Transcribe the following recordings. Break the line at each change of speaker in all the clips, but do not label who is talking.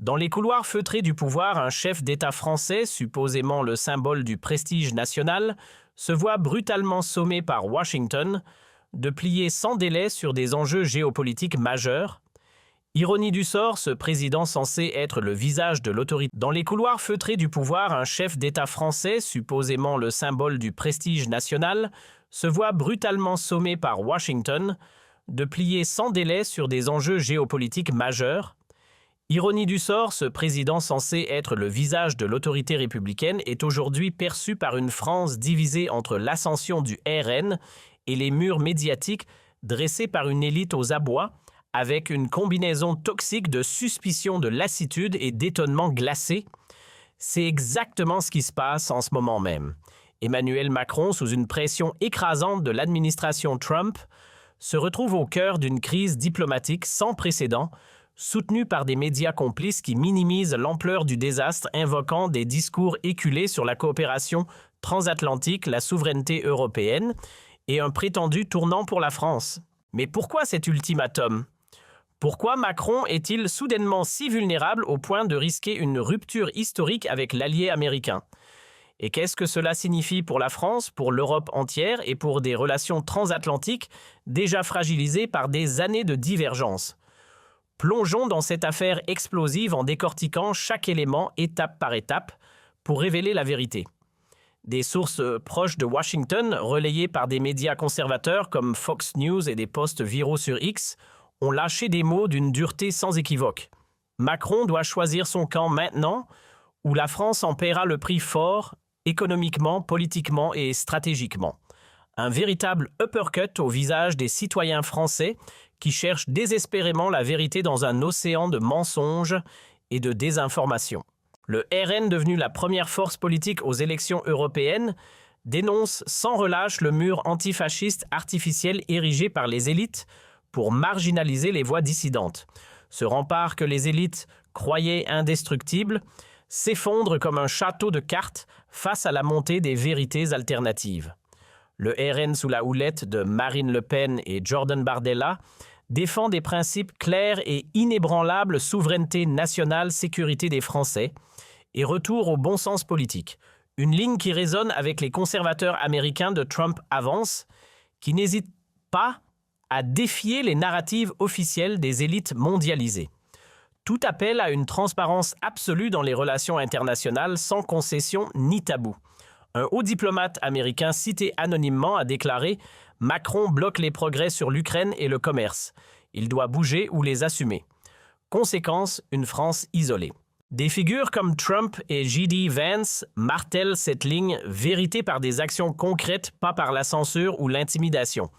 Dans les couloirs feutrés du pouvoir, un chef d'État français, supposément le symbole du prestige national, se voit brutalement sommé par Washington de plier sans délai sur des enjeux géopolitiques majeurs. Ironie du sort, ce président censé être le visage de l'autorité. Dans les couloirs feutrés du pouvoir, un chef d'État français, supposément le symbole du prestige national, se voit brutalement sommé par Washington de plier sans délai sur des enjeux géopolitiques majeurs. Ironie du sort, ce président censé être le visage de l'autorité républicaine est aujourd'hui perçu par une France divisée entre l'ascension du RN et les murs médiatiques dressés par une élite aux abois, avec une combinaison toxique de suspicion de lassitude et d'étonnement glacé. C'est exactement ce qui se passe en ce moment même. Emmanuel Macron, sous une pression écrasante de l'administration Trump, se retrouve au cœur d'une crise diplomatique sans précédent, soutenue par des médias complices qui minimisent l'ampleur du désastre, invoquant des discours éculés sur la coopération transatlantique, la souveraineté européenne et un prétendu tournant pour la France. Mais pourquoi cet ultimatum ? Pourquoi Macron est-il soudainement si vulnérable au point de risquer une rupture historique avec l'allié américain ? Et qu'est-ce que cela signifie pour la France, pour l'Europe entière et pour des relations transatlantiques déjà fragilisées par des années de divergence ? Plongeons dans cette affaire explosive en décortiquant chaque élément étape par étape pour révéler la vérité. Des sources proches de Washington, relayées par des médias conservateurs comme Fox News et des posts viraux sur X, ont lâché des mots d'une dureté sans équivoque. Macron doit choisir son camp maintenant, ou la France en paiera le prix fort, économiquement, politiquement et stratégiquement. Un véritable uppercut au visage des citoyens français qui cherchent désespérément la vérité dans un océan de mensonges et de désinformation. Le RN, devenu la première force politique aux élections européennes, dénonce sans relâche le mur antifasciste artificiel érigé par les élites pour marginaliser les voix dissidentes. Ce rempart que les élites croyaient indestructible s'effondre comme un château de cartes face à la montée des vérités alternatives. Le RN, sous la houlette de Marine Le Pen et Jordan Bardella, défend des principes clairs et inébranlables: souveraineté nationale, sécurité des Français et retour au bon sens politique. Une ligne qui résonne avec les conservateurs américains de Trump avance, qui n'hésitent pas à défier les narratives officielles des élites mondialisées. Tout appel à une transparence absolue dans les relations internationales sans concession ni tabou. Un haut diplomate américain cité anonymement a déclaré « Macron bloque les progrès sur l'Ukraine et le commerce. Il doit bouger ou les assumer. » Conséquence, une France isolée. Des figures comme Trump et J.D. Vance martèlent cette ligne, vérité par des actions concrètes, pas par la censure ou l'intimidation.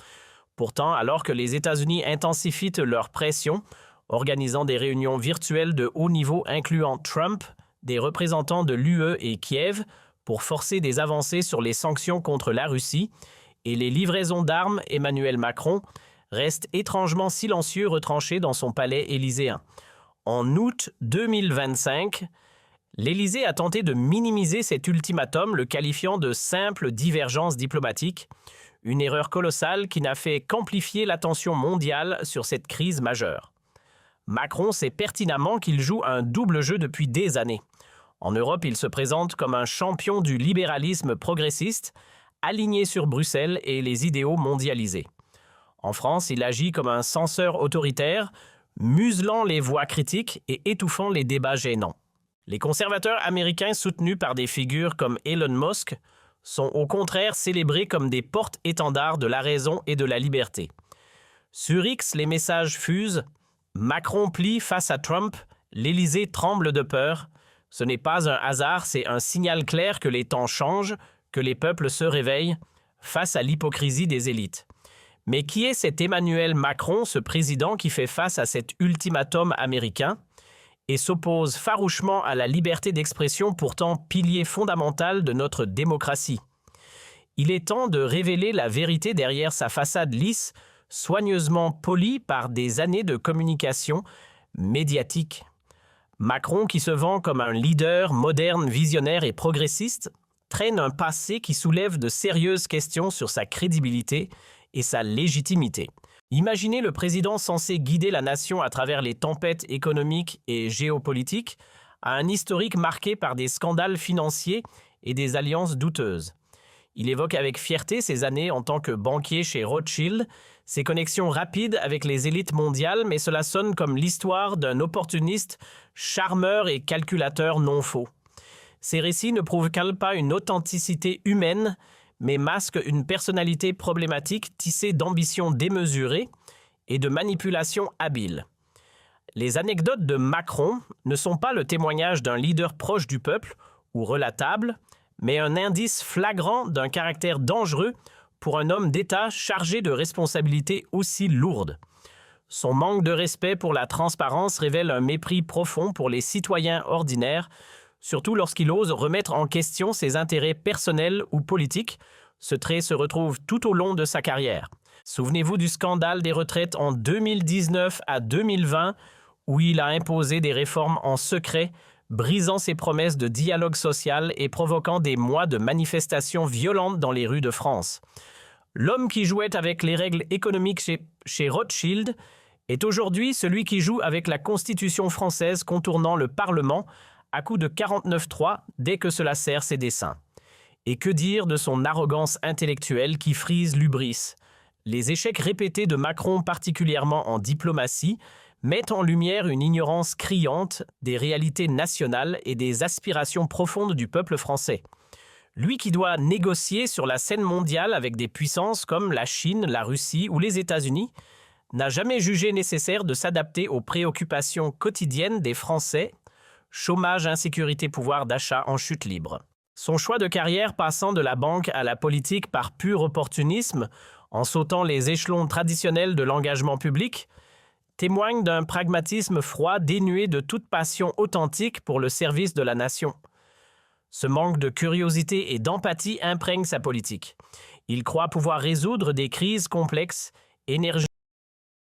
Pourtant, alors que les États-Unis intensifient leur pression, organisant des réunions virtuelles de haut niveau incluant Trump, des représentants de l'UE et Kiev, pour forcer des avancées sur les sanctions contre la Russie, et les livraisons d'armes, Emmanuel Macron reste étrangement silencieux, retranché dans son palais élyséen. En août 2025, l'Élysée a tenté de minimiser cet ultimatum, le qualifiant de simple divergence diplomatique, une erreur colossale qui n'a fait qu'amplifier l'attention mondiale sur cette crise majeure. Macron sait pertinemment qu'il joue un double jeu depuis des années. En Europe, il se présente comme un champion du libéralisme progressiste, aligné sur Bruxelles et les idéaux mondialisés. En France, il agit comme un censeur autoritaire, muselant les voix critiques et étouffant les débats gênants. Les conservateurs américains soutenus par des figures comme Elon Musk sont au contraire célébrés comme des porte-étendards de la raison et de la liberté. Sur X, les messages fusent. Macron plie face à Trump, l'Élysée tremble de peur. Ce n'est pas un hasard, c'est un signal clair que les temps changent, que les peuples se réveillent face à l'hypocrisie des élites. Mais qui est cet Emmanuel Macron, ce président qui fait face à cet ultimatum américain et s'oppose farouchement à la liberté d'expression, pourtant pilier fondamental de notre démocratie? Il est temps de révéler la vérité derrière sa façade lisse, soigneusement polie par des années de communication médiatique. Macron, qui se vend comme un leader moderne, visionnaire et progressiste, traîne un passé qui soulève de sérieuses questions sur sa crédibilité et sa légitimité. Imaginez le président censé guider la nation à travers les tempêtes économiques et géopolitiques, à un historique marqué par des scandales financiers et des alliances douteuses. Il évoque avec fierté ses années en tant que banquier chez Rothschild, ses connexions rapides avec les élites mondiales, mais cela sonne comme l'histoire d'un opportuniste, charmeur et calculateur non faux. Ces récits ne prouvent pas une authenticité humaine, mais masquent une personnalité problématique tissée d'ambitions démesurées et de manipulations habiles. Les anecdotes de Macron ne sont pas le témoignage d'un leader proche du peuple ou relatable, mais un indice flagrant d'un caractère dangereux pour un homme d'État chargé de responsabilités aussi lourdes. Son manque de respect pour la transparence révèle un mépris profond pour les citoyens ordinaires, surtout lorsqu'il ose remettre en question ses intérêts personnels ou politiques. Ce trait se retrouve tout au long de sa carrière. Souvenez-vous du scandale des retraites en 2019 à 2020, où il a imposé des réformes en secret, brisant ses promesses de dialogue social et provoquant des mois de manifestations violentes dans les rues de France. L'homme qui jouait avec les règles économiques chez Rothschild est aujourd'hui celui qui joue avec la Constitution française contournant le Parlement à coup de 49.3 dès que cela sert ses desseins. Et que dire de son arrogance intellectuelle qui frise l'hubris? Les échecs répétés de Macron, particulièrement en diplomatie, mettent en lumière une ignorance criante des réalités nationales et des aspirations profondes du peuple français. Lui qui doit négocier sur la scène mondiale avec des puissances comme la Chine, la Russie ou les États-Unis, n'a jamais jugé nécessaire de s'adapter aux préoccupations quotidiennes des Français, chômage, insécurité, pouvoir d'achat en chute libre. Son choix de carrière passant de la banque à la politique par pur opportunisme, en sautant les échelons traditionnels de l'engagement public, témoigne d'un pragmatisme froid dénué de toute passion authentique pour le service de la nation. Ce manque de curiosité et d'empathie imprègne sa politique. Il croit pouvoir résoudre des crises complexes, énergiques